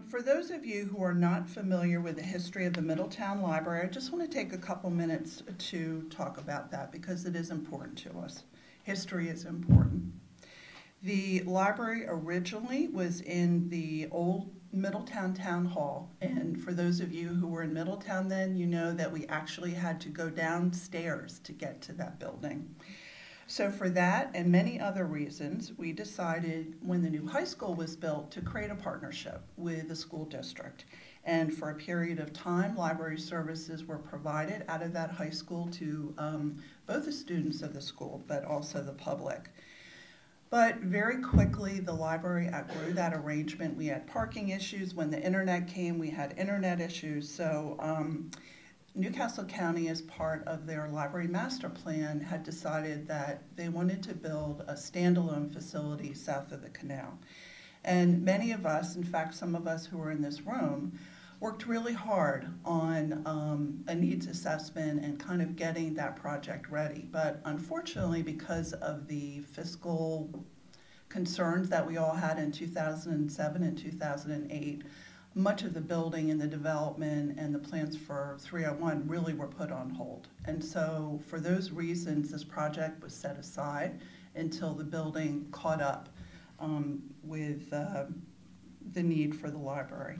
For those of you who are not familiar with the history of the Middletown Library, I just want to take a couple minutes to talk about that because it is important to us. History is important. The library originally was in the old Middletown Town Hall, and for those of you who were in Middletown then, you know that we actually had to go downstairs to get to that building. So for that and many other reasons, we decided when the new high school was built to create a partnership with the school district. And for a period of time, library services were provided out of that high school to both the students of the school, but also the public. But very quickly, the library outgrew that arrangement. We had parking issues. When the internet came, we had internet issues. So Newcastle County, as part of their library master plan, had decided that they wanted to build a standalone facility south of the canal. And many of us, in fact, some of us who were in this room, worked really hard on a needs assessment and kind of getting that project ready. But unfortunately, because of the fiscal concerns that we all had in 2007 and 2008, much of the building and the development and the plans for 301 really were put on hold. And so for those reasons, this project was set aside until the building caught up with the need for the library.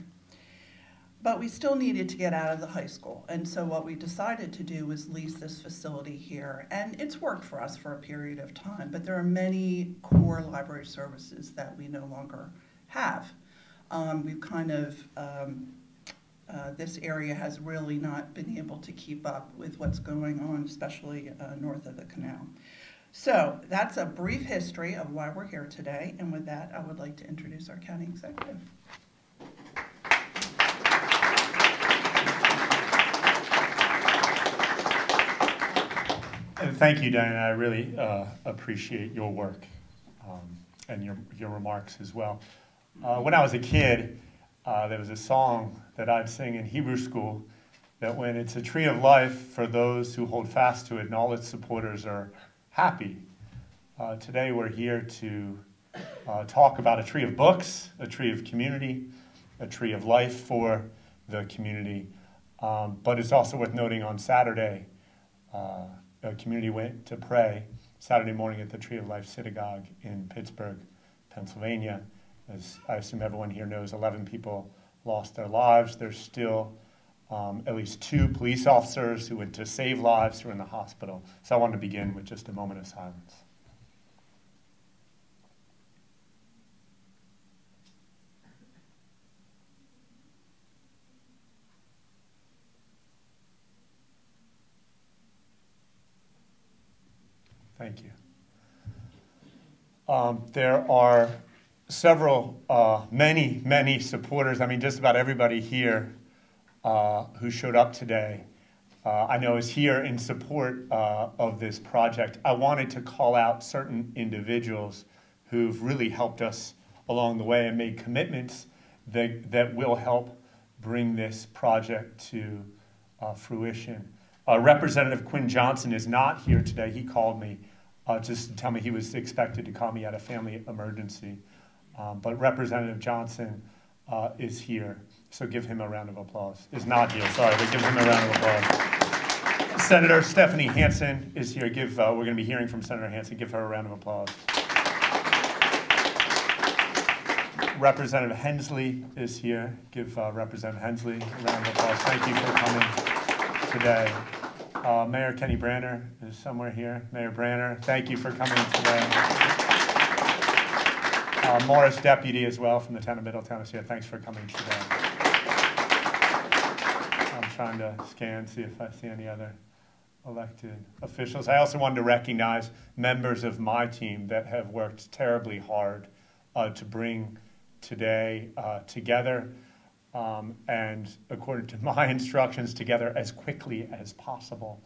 But we still needed to get out of the high school. And so what we decided to do was lease this facility here. And it's worked for us for a period of time, but there are many core library services that we no longer have. We've kind of, this area has really not been able to keep up with what's going on, especially north of the canal. So that's a brief history of why we're here today. And with that, I would like to introduce our county executive. Thank you, Diana. I really appreciate your work and your remarks as well. When I was a kid, there was a song that I'd sing in Hebrew school that when it's a tree of life for those who hold fast to it and all its supporters are happy. Today we're here to talk about a tree of books, a tree of community, a tree of life for the community. But it's also worth noting on Saturday, a community went to pray Saturday morning at the Tree of Life Synagogue in Pittsburgh, Pennsylvania. As I assume everyone here knows, 11 people lost their lives. There's still at least 2 police officers who went to save lives who are in the hospital. So I want to begin with just a moment of silence. Thank you. There are many supporters. I mean, just about everybody here who showed up today, I know is here in support of this project. I wanted to call out certain individuals who've really helped us along the way and made commitments that will help bring this project to fruition. Representative Quinn Johnson is not here today. He called me just to tell me he was expected to call me at a family emergency. But Representative Johnson is here, so give him a round of applause. Is not here, sorry, but give him a round of applause. Senator Stephanie Hansen is here. We're going to be hearing from Senator Hansen. Give her a round of applause. Representative Hensley is here. Give Representative Hensley a round of applause. Thank you for coming today. Mayor Kenny Branner is somewhere here. Mayor Branner, thank you for coming today. Morris Deputy as well from the town of Middletown is here. Thanks for coming today. I'm trying to scan, see if I see any other elected officials. I also wanted to recognize members of my team that have worked terribly hard to bring today together. And according to my instructions, together as quickly as possible.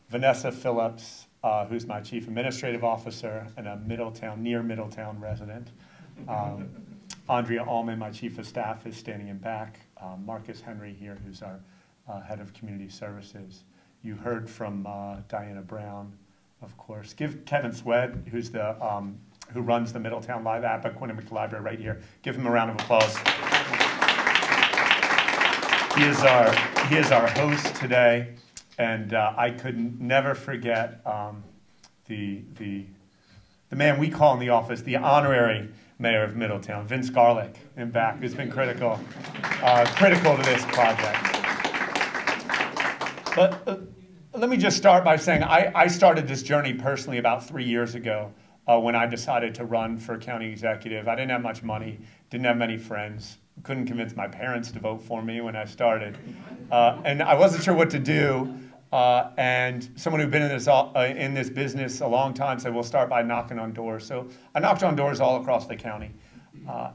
Vanessa Phillips, who's my Chief Administrative Officer and a near Middletown resident. Andrea Allman, my Chief of Staff, is standing in back. Marcus Henry here, who's our Head of Community Services. You heard from Diana Brown, of course. Give Kevin Swed, who's the who runs the Middletown Live App at Quinnipiac Library right here. Give him a round of applause. He is our host today, and I could never forget the man we call in the office the honorary mayor of Middletown, Vince Garlick, in back, who's been critical to this project. But let me just start by saying I started this journey personally about 3 years ago when I decided to run for county executive. I didn't have much money, didn't have many friends, couldn't convince my parents to vote for me when I started. And I wasn't sure what to do. And someone who'd been in this business a long time said, we'll start by knocking on doors. So I knocked on doors all across the county.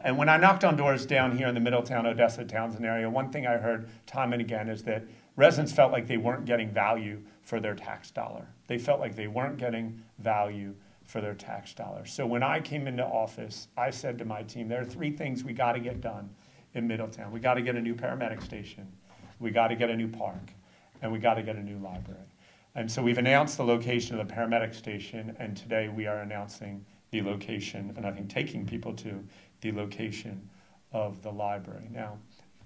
And when I knocked on doors down here in the Middletown, Odessa, Townsend area, one thing I heard time and again is that residents felt like they weren't getting value for their tax dollar. They felt like they weren't getting value for their tax dollar. So when I came into office, I said to my team, there are 3 things we got to get done in Middletown. We got to get a new paramedic station. We got to get a new park. And we got to get a new library. And so we've announced the location of the paramedic station, and today we are announcing the location, and I think taking people to the location of the library. Now,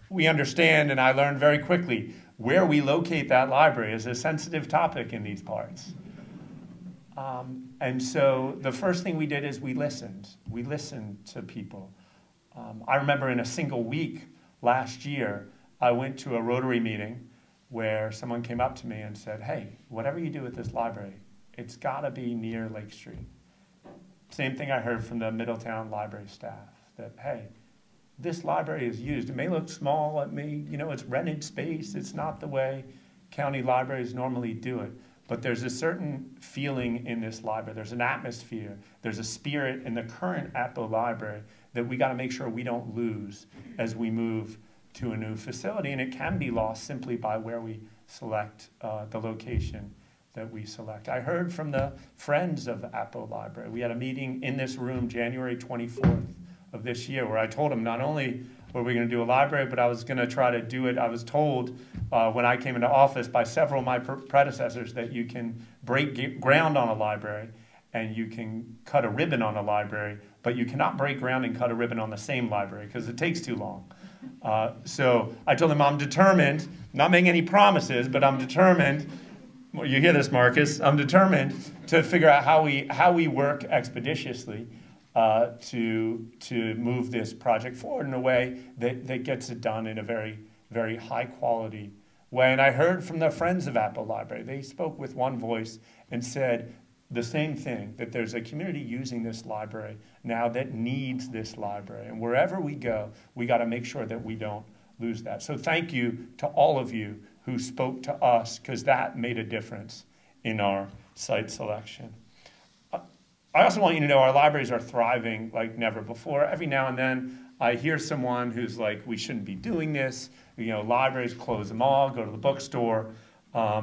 we understand, and I learned very quickly, where we locate that library is a sensitive topic in these parts. And so the first thing we did is we listened. We listened to people. I remember in a single week last year, I went to a Rotary meeting where someone came up to me and said, hey, whatever you do with this library, it's got to be near Lake Street. Same thing I heard from the Middletown library staff, that, hey, this library is used. It may look small, it may, it's rented space. It's not the way county libraries normally do it. But there's a certain feeling in this library. There's an atmosphere. There's a spirit in the current Atbo Library that we got to make sure we don't lose as we move to a new facility. And it can be lost simply by where we select the location that we select. I heard from the friends of the Atbo Library. We had a meeting in this room January 24th of this year where I told them not only were we going to do a library, but I was going to try to do it. I was told when I came into office by several of my predecessors that you can break ground on a library and you can cut a ribbon on a library, but you cannot break ground and cut a ribbon on the same library because it takes too long. So I told them I'm determined, not making any promises, but I'm determined. Well, you hear this, Marcus. I'm determined to figure out how we work expeditiously to move this project forward in a way that gets it done in a very, very high quality way. And I heard from the friends of Atbo Library. They spoke with one voice and said the same thing, that there's a community using this library now that needs this library. And wherever we go, we got to make sure that we don't lose that. So thank you to all of you who spoke to us, because that made a difference in our site selection. I also want you to know our libraries are thriving like never before. Every now and then I hear someone who's like, we shouldn't be doing this. Libraries, close them all, go to the bookstore.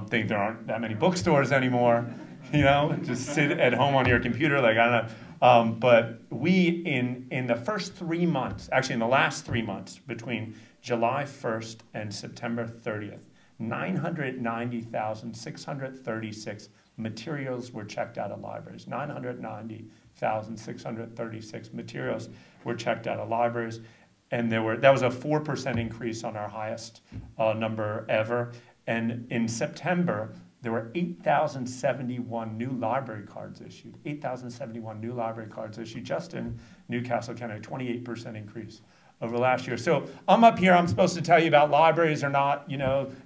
Think there aren't that many bookstores anymore. Just sit at home on your computer, like, I don't know. But we, in the first 3 months, actually in the last 3 months, between July 1st and September 30th, 990,636 materials were checked out of libraries. 990,636 materials were checked out of libraries. And that was a 4% increase on our highest number ever. And in September, there were 8,071 new library cards issued. 8,071 new library cards issued just in Newcastle County, a 28% increase over last year. So I'm up here, I'm supposed to tell you about libraries are not,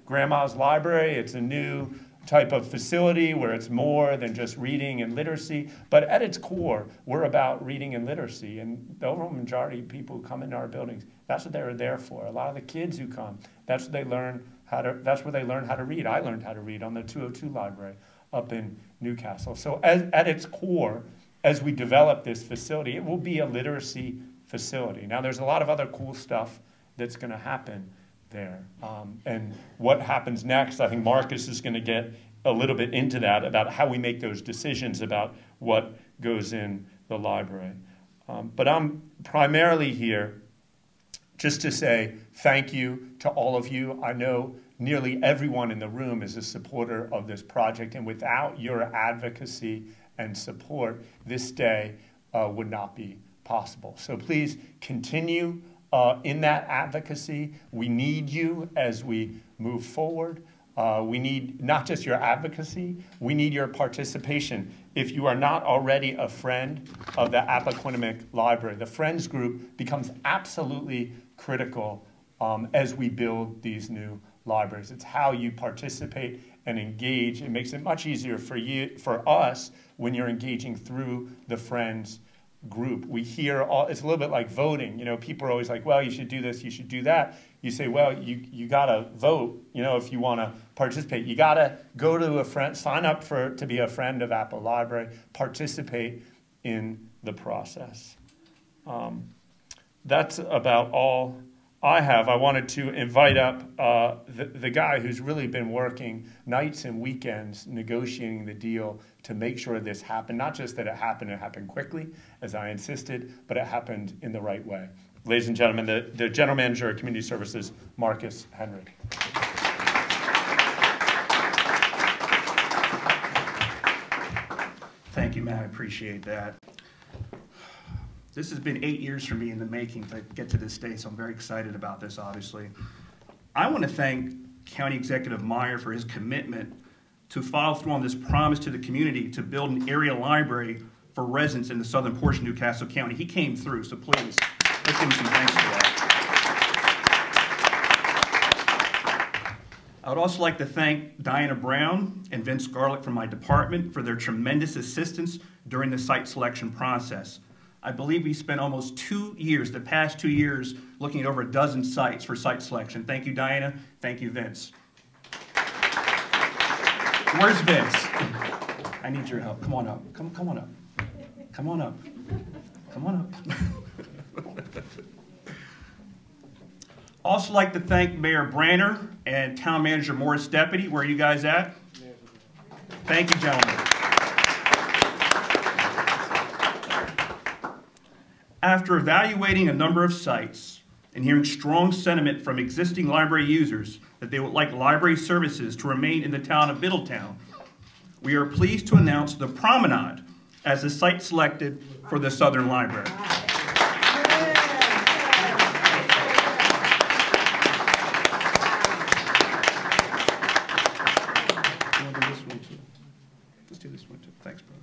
grandma's library. It's a new type of facility where it's more than just reading and literacy. But at its core, we're about reading and literacy. And the overall majority of people who come into our buildings, that's what they're there for. A lot of the kids who come, that's what they learn that's where they learn how to read. I learned how to read on the 202 library up in Newcastle. So at its core, as we develop this facility, it will be a literacy facility. Now, there's a lot of other cool stuff that's going to happen there. And what happens next, I think Marcus is going to get a little bit into that, about how we make those decisions about what goes in the library. But I'm primarily here just to say thank you to all of you. I know nearly everyone in the room is a supporter of this project, and without your advocacy and support, this day would not be possible. So please continue in that advocacy. We need you as we move forward. We need not just your advocacy, we need your participation. If you are not already a friend of the Appoquinimink Library, the Friends Group becomes absolutely critical as we build these new libraries. It's how you participate and engage. It makes it much easier for us when you're engaging through the Friends Group. We hear it's a little bit like voting. You know, people are always like, well, you should do this, you should do that. You say, well, you got to vote, you know, if you want to participate. You got to go to a friend, sign up to be a friend of Apple Library, participate in the process. That's about all I have. I wanted to invite up the guy who's really been working nights and weekends negotiating the deal to make sure this happened. Not just that it happened quickly, as I insisted, but it happened in the right way. Ladies and gentlemen, the General Manager of Community Services, Marcus Henry. Thank you, Matt. I appreciate that. This has been 8 years for me in the making to get to this day, so I'm very excited about this, obviously. I want to thank County Executive Meyer for his commitment to follow through on this promise to the community to build an area library for residents in the southern portion of Newcastle County. He came through, so please, let's give him some thanks for that. I would also like to thank Diana Brown and Vince Garlick from my department for their tremendous assistance during the site selection process. I believe we spent almost 2 years, the past 2 years, looking at over a dozen sites for site selection. Thank you, Diana. Thank you, Vince. Where's Vince? I need your help. Come on up. Come on up. Come on up. Come on up. Also like to thank Mayor Branner and Town Manager Morris Deputy. Where are you guys at? Thank you, gentlemen. After evaluating a number of sites and hearing strong sentiment from existing library users that they would like library services to remain in the town of Middletown, we are pleased to announce the Promenade as the site selected for the Southern Library. Let's do this one too. Thanks, brother.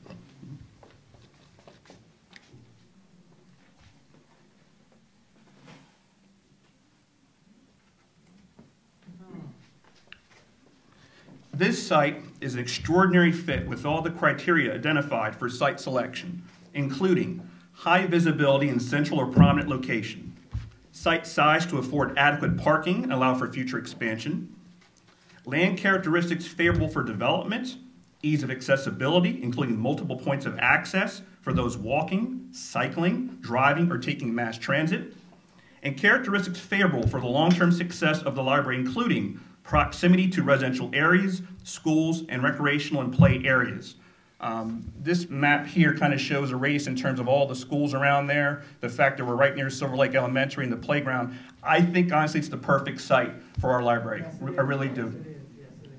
This site is an extraordinary fit with all the criteria identified for site selection, including high visibility in central or prominent location, site size to afford adequate parking and allow for future expansion, land characteristics favorable for development, ease of accessibility, including multiple points of access for those walking, cycling, driving, or taking mass transit, and characteristics favorable for the long-term success of the library, including proximity to residential areas, schools, and recreational and play areas. This map here kind of shows a radius in terms of all the schools around there, the fact that we're right near Silver Lake Elementary and the playground. I think, honestly, it's the perfect site for our library. I really do.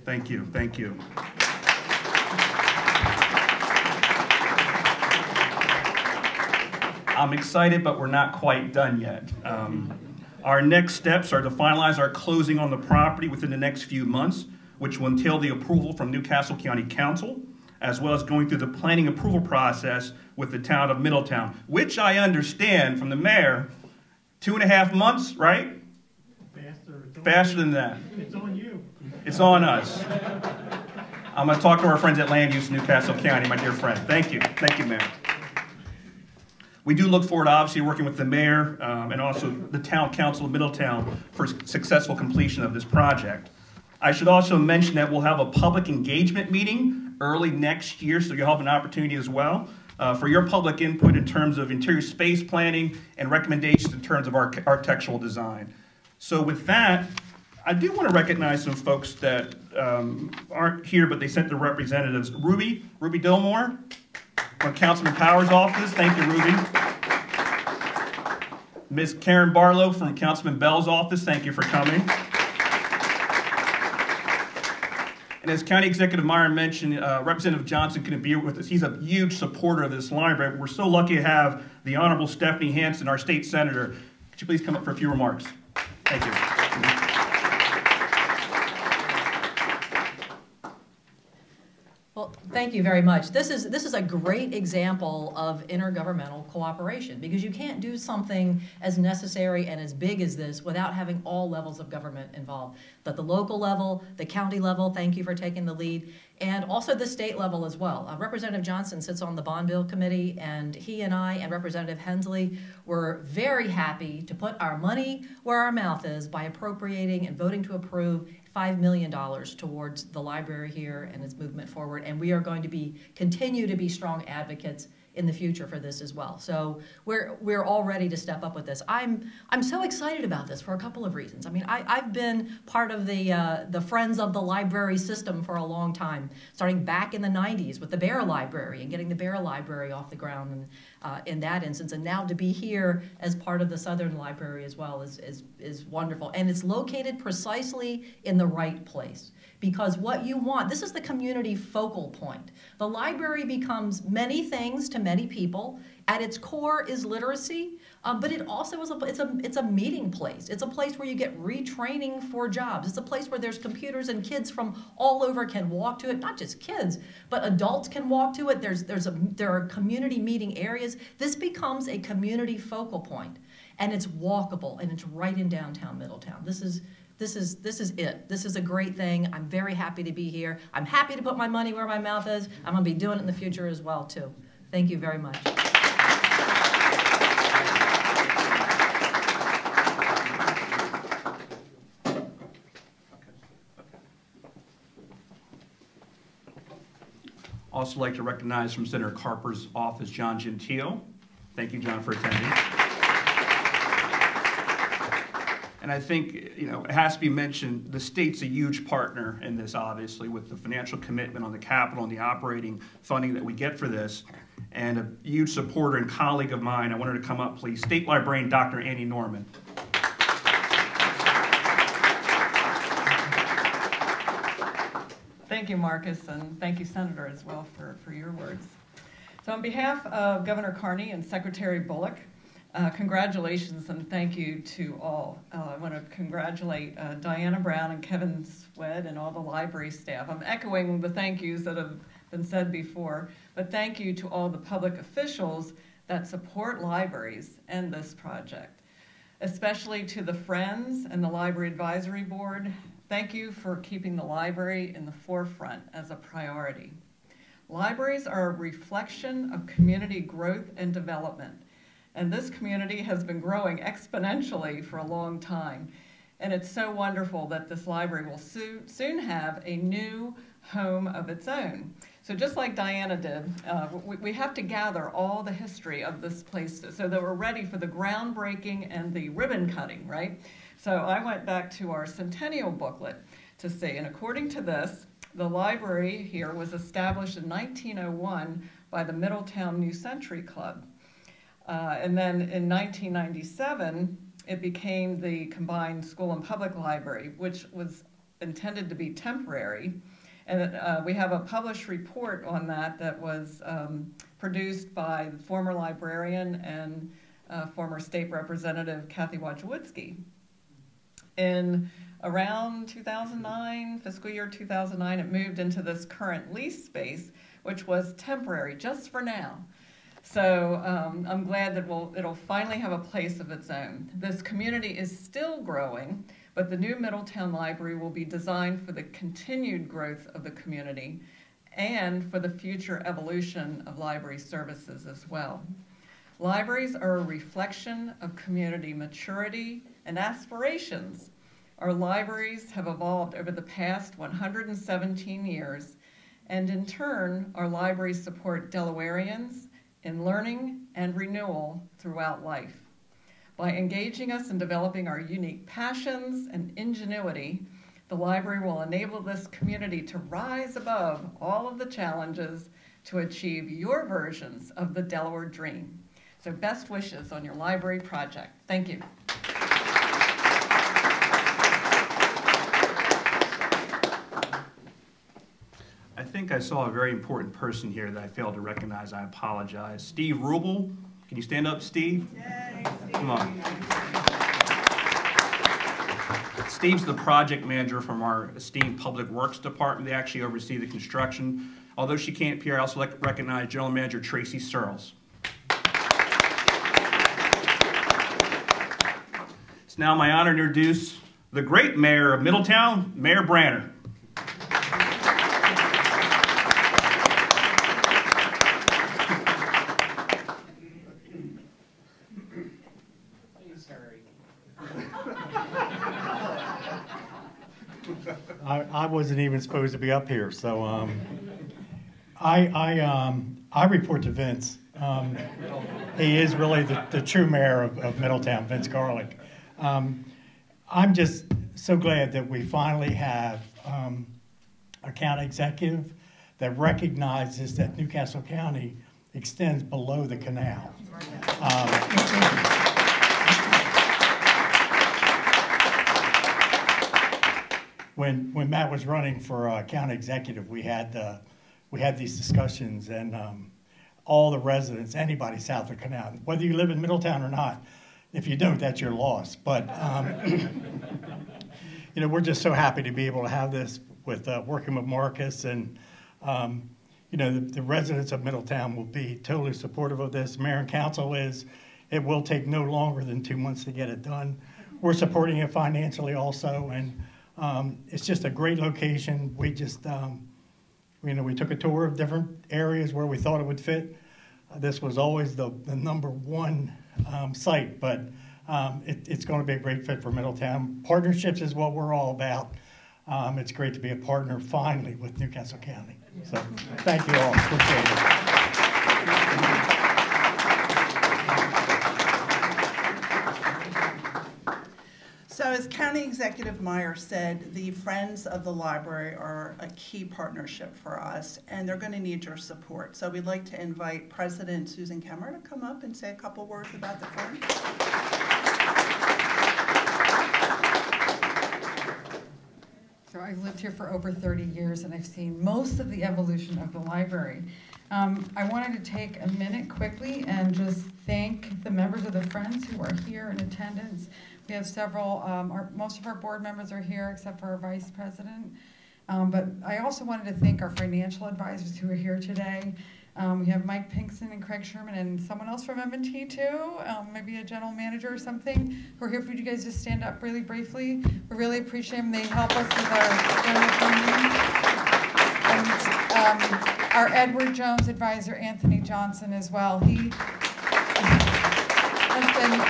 Thank you. Thank you. I'm excited, but we're not quite done yet. Our next steps are to finalize our closing on the property within the next few months, which will entail the approval from Newcastle County Council, as well as going through the planning approval process with the town of Middletown, which I understand from the mayor, 2.5 months, right? Faster than that. It's on you. It's on us. I'm going to talk to our friends at Land Use in Newcastle County, my dear friend. Thank you. Thank you, Mayor. We do look forward to obviously working with the mayor and also the town council of Middletown for successful completion of this project. I should also mention that we'll have a public engagement meeting early next year, so you'll have an opportunity as well for your public input in terms of interior space planning and recommendations in terms of architectural design. So with that, I do want to recognize some folks that aren't here, but they sent their representatives. Ruby Dillmore from Councilman Powers' office. Thank you, Ruby. Ms. Karen Barlow from Councilman Bell's office. Thank you for coming. And as County Executive Meyer mentioned, Representative Johnson couldn't be here with us. He's a huge supporter of this library. We're so lucky to have the Honorable Stephanie Hansen, our state senator. Could you please come up for a few remarks? Thank you. Well, thank you very much. This is a great example of intergovernmental cooperation, because you can't do something as necessary and as big as this without having all levels of government involved. At the local level, the county level, thank you for taking the lead, and also the state level as well. Representative Johnson sits on the Bond Bill Committee, and he and I and Representative Hensley were very happy to put our money where our mouth is by appropriating and voting to approve $5 million towards the library here and its movement forward, and we are going to continue to be strong advocates in the future for this as well. So we're all ready to step up with this. I'm so excited about this for a couple of reasons. I mean, I've been part of the Friends of the Library system for a long time, starting back in the 90s with the Bear Library and getting the Bear Library off the ground and in that instance, and now to be here as part of the Southern Library as well is wonderful. And it's located precisely in the right place. Because what you want, this is the community focal point. The library becomes many things to many people. At its core is literacy, but it also is it's a meeting place. It's a place where you get retraining for jobs. It's a place where there's computers and kids from all over can walk to it. Not just kids, but adults can walk to it. There are community meeting areas. This becomes a community focal point, and it's walkable, and it's right in downtown Middletown. This is it. This is a great thing. I'm very happy to be here. I'm happy to put my money where my mouth is. I'm going to be doing it in the future as well, too. Thank you very much. Also like to recognize from Senator Carper's office, John Gentile. Thank you, John, for attending. And I think, it has to be mentioned, the state's a huge partner in this, obviously, with the financial commitment on the capital and the operating funding that we get for this. And a huge supporter and colleague of mine, I want her to come up, please, State Librarian Dr. Annie Norman. Thank you, Marcus, and thank you, Senator, as well, for your words. So on behalf of Governor Carney and Secretary Bullock, congratulations and thank you to all. I want to congratulate Diana Brown and Kevin Swed and all the library staff. I'm echoing the thank yous that have been said before, but thank you to all the public officials that support libraries and this project, especially to the Friends and the Library Advisory Board. Thank you for keeping the library in the forefront as a priority. Libraries are a reflection of community growth and development. And this community has been growing exponentially for a long time. And it's so wonderful that this library will soon have a new home of its own. So just like Diana did, we have to gather all the history of this place so that we're ready for the groundbreaking and the ribbon cutting, right? So I went back to our centennial booklet to see, and according to this, the library here was established in 1901 by the Middletown New Century Club. And then in 1997, it became the combined school and public library, which was intended to be temporary. And we have a published report on that was produced by the former librarian and former state representative Kathy Wojcicki. In around 2009, fiscal year 2009, it moved into this current lease space, which was temporary, just for now. So I'm glad that it'll finally have a place of its own. This community is still growing, but the new Middletown Library will be designed for the continued growth of the community and for the future evolution of library services as well. Libraries are a reflection of community maturity and aspirations. Our libraries have evolved over the past 117 years, and in turn, our libraries support Delawareans in learning and renewal throughout life. By engaging us in developing our unique passions and ingenuity, the library will enable this community to rise above all of the challenges to achieve your versions of the Delaware dream. So best wishes on your library project. Thank you. think I saw a very important person here that I failed to recognize. I apologize. Steve Rubel. Can you stand up, Steve? Yay, Steve. Come on. Steve's the project manager from our esteemed Public Works Department. They actually oversee the construction. Although she can't appear, I also like to recognize General Manager Tracy Searles. It's now my honor to introduce the great mayor of Middletown, Mayor Branner. I wasn't even supposed to be up here, so I report to Vince. He is really the true mayor of Middletown, Vince Garlick. I'm just so glad that we finally have a county executive that recognizes that Newcastle County extends below the canal. When Matt was running for county executive, we had these discussions, and all the residents, anybody south of the canal, whether you live in Middletown or not, if you don't, that's your loss. But you know, we're just so happy to be able to have this with working with Marcus, and you know, the residents of Middletown will be totally supportive of this. Mayor and council is. It will take no longer than 2 months to get it done. We're supporting it financially also, and it's just a great location. We just, you know, we took a tour of different areas where we thought it would fit. This was always the #1 site, but it's going to be a great fit for Middletown. Partnerships is what we're all about. It's great to be a partner finally with Newcastle County. So thank you all. Appreciate it. So as County Executive Meyer said, the Friends of the Library are a key partnership for us, and they're going to need your support. So we'd like to invite President Susan Kemmer to come up and say a couple words about the Friends. So I've lived here for over 30 years, and I've seen most of the evolution of the library. I wanted to take a minute quickly and just thank the members of the Friends who are here in attendance. We have several, most of our board members are here except for our vice president. But I also wanted to thank our financial advisors who are here today. We have Mike Pinkson and Craig Sherman and someone else from M&T too, maybe a general manager or something, who are here for you guys to stand up really briefly. We really appreciate them. They help us with our general planning. And our Edward Jones advisor, Anthony Johnson, as well. He has been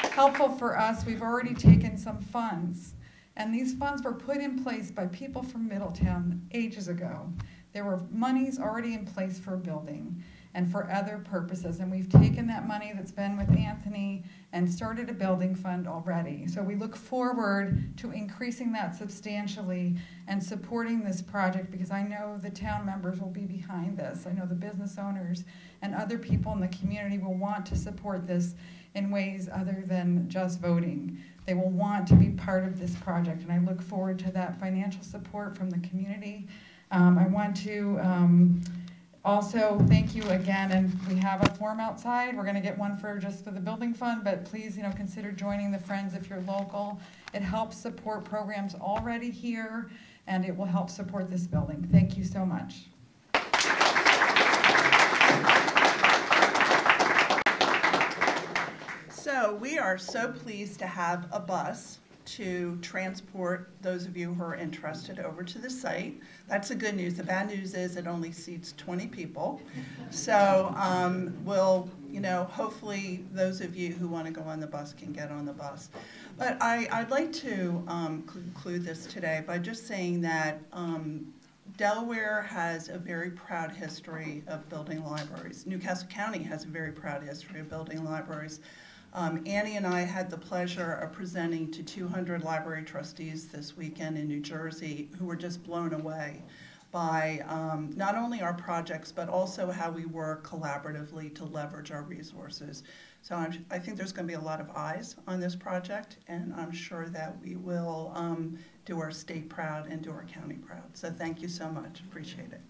helpful for us. We've already taken some funds, and these funds were put in place by people from Middletown ages ago. There were monies already in place for a building and for other purposes, and we've taken that money that's been with Anthony and started a building fund already. So we look forward to increasing that substantially and supporting this project, because I know the town members will be behind this. I know the business owners and other people in the community will want to support this in ways other than just voting. They will want to be part of this project, and I look forward to that financial support from the community. I want to also thank you again, and we have a form outside. We're going to get one just for the building fund, but please, you know, consider joining the Friends if you're local. It helps support programs already here, and it will help support this building. Thank you so much. So we are so pleased to have a bus to transport those of you who are interested over to the site. That's the good news. The bad news is it only seats 20 people. So we'll, you know, hopefully those of you who want to go on the bus can get on the bus. But I'd like to conclude this today by just saying that Delaware has a very proud history of building libraries. Newcastle County has a very proud history of building libraries. Annie and I had the pleasure of presenting to 200 library trustees this weekend in New Jersey, who were just blown away by not only our projects, but also how we work collaboratively to leverage our resources. So I think there's going to be a lot of eyes on this project, and I'm sure that we will do our state proud and do our county proud. So thank you so much. Appreciate it.